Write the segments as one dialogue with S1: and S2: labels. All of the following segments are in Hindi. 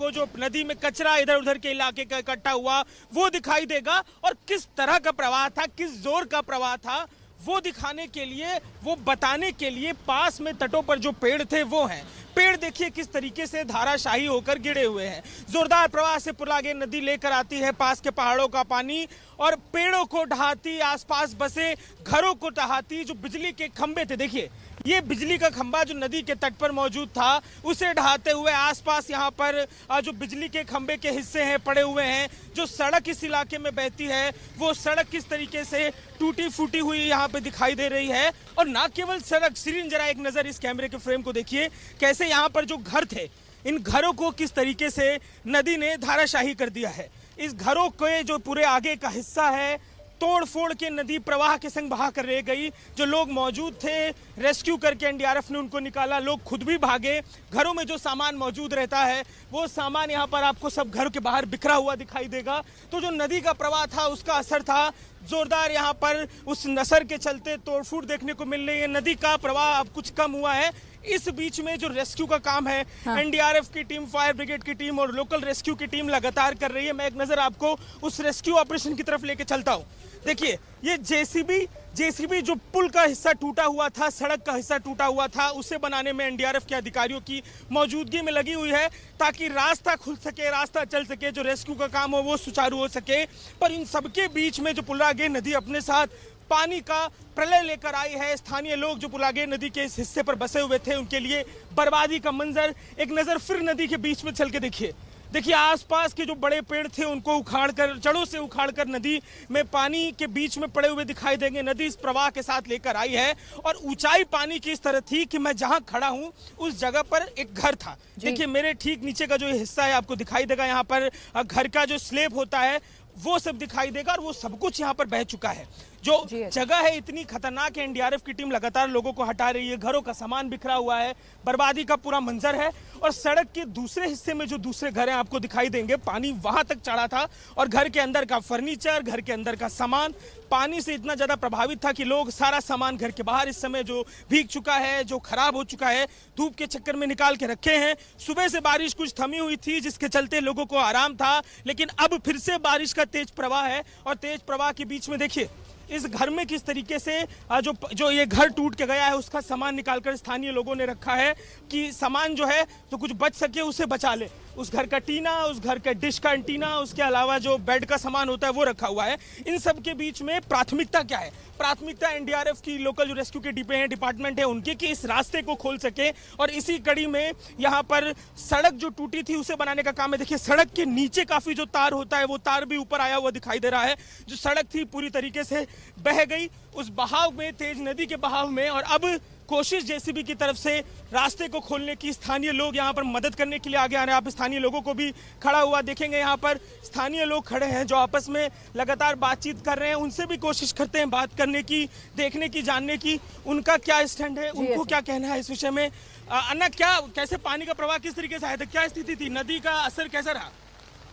S1: आपको जो नदी में कचरा इधर उधर के इलाके का इकट्ठा हुआ वो दिखाई देगा, और किस तरह का प्रवाह था, किस जोर का प्रवाह था, वो दिखाने के लिए, वो बताने के लिए पास में तटों पर जो पेड़ थे वो हैं। पेड़ देखिए किस तरीके से धाराशाही होकर गिरे हुए हैं। जोरदार प्रवाह से पुलागे नदी लेकर आती है पास के पहाड़ों का पानी और पेड़ों को ढहाती, आसपास बसे घरों को ढहाती। जो बिजली के खंभे थे, देखिए ये बिजली का खंभा जो नदी के तट पर मौजूद था उसे ढहाते हुए आसपास यहाँ पर जो बिजली के खंभे के हिस्से हैं पड़े हुए हैं। जो सड़क इस इलाके में बहती है वो सड़क किस तरीके से टूटी फूटी हुई यहाँ पे दिखाई दे रही है। और ना केवल सड़क, सीरीन जरा एक नजर इस कैमरे के फ्रेम को देखिए, कैसे यहाँ पर जो घर थे इन घरों को किस तरीके से नदी ने धाराशाही कर दिया है। इस घरों के जो पूरे आगे का हिस्सा है तोड़ फोड़ के नदी प्रवाह के संग बहा कर रह गई। जो लोग मौजूद थे रेस्क्यू करके एनडीआरएफ ने उनको निकाला, लोग खुद भी भागे। घरों में जो सामान मौजूद रहता है वो सामान यहाँ पर आपको सब घरों के बाहर बिखरा हुआ दिखाई देगा। तो जो नदी का प्रवाह था उसका असर था जोरदार। यहाँ पर उस नसर के चलते तोड़फोड़ देखने को मिल रही है। नदी का प्रवाह अब कुछ कम हुआ है। इस बीच में जो रेस्क्यू का काम है एनडीआरएफ की टीम, फायर ब्रिगेड की टीम और लोकल रेस्क्यू की टीम लगातार कर रही है। मैं एक नजर आपको उस रेस्क्यू ऑपरेशन की तरफ लेके चलता हूँ। देखिए ये जेसीबी जो पुल का हिस्सा टूटा हुआ था, सड़क का हिस्सा टूटा हुआ था, उसे बनाने में एनडीआरएफ के अधिकारियों की मौजूदगी में लगी हुई है ताकि रास्ता खुल सके, रास्ता चल सके, जो रेस्क्यू का काम हो वो सुचारू हो सके। पर इन सबके बीच में जो पुलागे नदी अपने साथ पानी का प्रलय लेकर आई है। स्थानीय लोग जो पुलागे नदी के इस हिस्से पर बसे हुए थे उनके लिए बर्बादी का मंजर। एक नजर फिर नदी के बीच में चल के देखिए आसपास के जो बड़े पेड़ थे उनको उखाड़कर, जड़ों से उखाड़कर नदी में पानी के बीच में पड़े हुए दिखाई देंगे। नदी इस प्रवाह के साथ लेकर आई है और ऊंचाई पानी की इस तरह थी कि मैं जहां खड़ा हूं उस जगह पर एक घर था। देखिए मेरे ठीक नीचे का जो हिस्सा है आपको दिखाई देगा, यहाँ पर घर का जो स्लैब होता है वो सब दिखाई देगा और वो सब कुछ यहाँ पर बह चुका है। जो जगह है इतनी खतरनाक है, एनडीआरएफ की टीम लगातार लोगों को हटा रही है। घरों का सामान बिखरा हुआ है, बर्बादी का पूरा मंजर है। और सड़क के दूसरे हिस्से में जो दूसरे घर हैं आपको दिखाई देंगे, पानी वहां तक चढ़ा था और घर के अंदर का फर्नीचर, घर के अंदर का सामान पानी से इतना ज्यादा प्रभावित था कि लोग सारा सामान घर के बाहर इस समय जो भीग चुका है, जो खराब हो चुका है, धूप के चक्कर में निकाल के रखे हैं। सुबह से बारिश कुछ थमी हुई थी जिसके चलते लोगों को आराम था, लेकिन अब फिर से बारिश का तेज प्रवाह है। और तेज प्रवाह के बीच में देखिए इस घर में किस तरीके से जो ये घर टूट के गया है उसका सामान निकालकर स्थानीय लोगों ने रखा है कि सामान जो है तो कुछ बच सके उसे बचा ले। उस घर का टीना, उस घर का डिश का एंटीना, उसके अलावा जो बेड का सामान होता है वो रखा हुआ है। इन सब के बीच में प्राथमिकता क्या है? प्राथमिकता एनडीआरएफ की लोकल जो रेस्क्यू के डिपे हैं, डिपार्टमेंट है उनके, कि इस रास्ते को खोल सके। और इसी कड़ी में यहाँ पर सड़क जो टूटी थी उसे बनाने का काम है। देखिए सड़क के नीचे काफी जो तार होता है वो तार भी ऊपर आया हुआ दिखाई दे रहा है। जो सड़क थी पूरी तरीके से बह गई उस बहाव में, तेज नदी के बहाव में। और अब कोशिश जेसीबी की तरफ से रास्ते को खोलने की, स्थानीय लोग यहाँ पर मदद करने के लिए आगे आ रहे हैं। आप स्थानीय लोगों को भी खड़ा हुआ देखेंगे, यहाँ पर स्थानीय लोग खड़े हैं जो आपस में लगातार बातचीत कर रहे हैं। उनसे भी कोशिश करते हैं बात करने की, देखने की, जानने की उनका क्या स्टैंड है, उनको क्या कहना है इस विषय में। अन्ना, क्या कैसे पानी का प्रवाह किस तरीके से आया था, क्या स्थिति थी, नदी का असर कैसा रहा?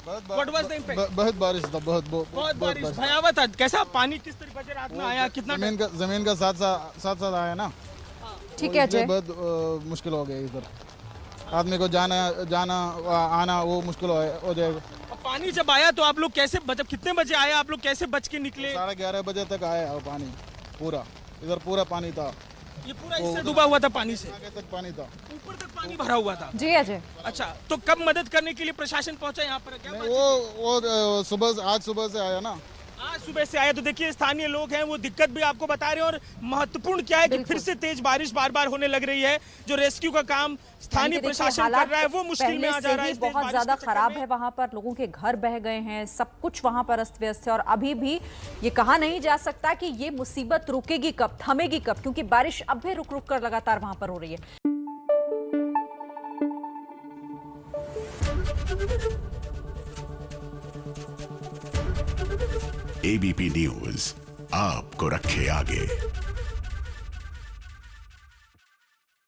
S2: बहुत बारिश था, बहुत
S1: बारिश भयावह था। कैसा पानी किस तरीके से रात में आया, कितना
S2: जमीन का साथ आया ना,
S3: ठीक है अजय।
S2: बहुत मुश्किल हो गया इधर, आदमी को जाना आना वो मुश्किल हो जाएगा।
S1: पानी जब आया तो आप लोग कैसे, जब कितने बजे आया, आप लोग कैसे बच के निकले?
S2: 11:30 बजे तक आया पानी, पूरा इधर पूरा पानी था।
S1: ये पूरा इससे डूबा हुआ था पानी से,
S2: आगे तक पानी था,
S1: ऊपर तक पानी भरा हुआ था।
S3: जी अजय।
S1: अच्छा, तो कब मदद करने के लिए प्रशासन पहुंचा यहाँ पर? क्या
S2: वो सुबह, आज सुबह से आया ना,
S1: आज सुबह से आया। तो देखिए स्थानीय लोग हैं वो दिक्कत भी आपको बता रहे हैं। और महत्वपूर्ण क्या है कि फिर से तेज बारिश बार बार होने लग रही है। जो रेस्क्यू का काम स्थानीय प्रशासन कर रहा है वो मुश्किल में आ जा रहा है।
S3: बहुत ज्यादा खराब है, वहां पर लोगों के घर बह गए हैं, सब कुछ वहां पर अस्त व्यस्त है। और अभी भी ये कहा नहीं जा सकता कि ये मुसीबत रुकेगी कब, थमेगी कब, क्योंकि बारिश अब भी रुक रुक कर लगातार वहां पर हो रही है।
S4: एबीपी न्यूज आपको रखे आगे।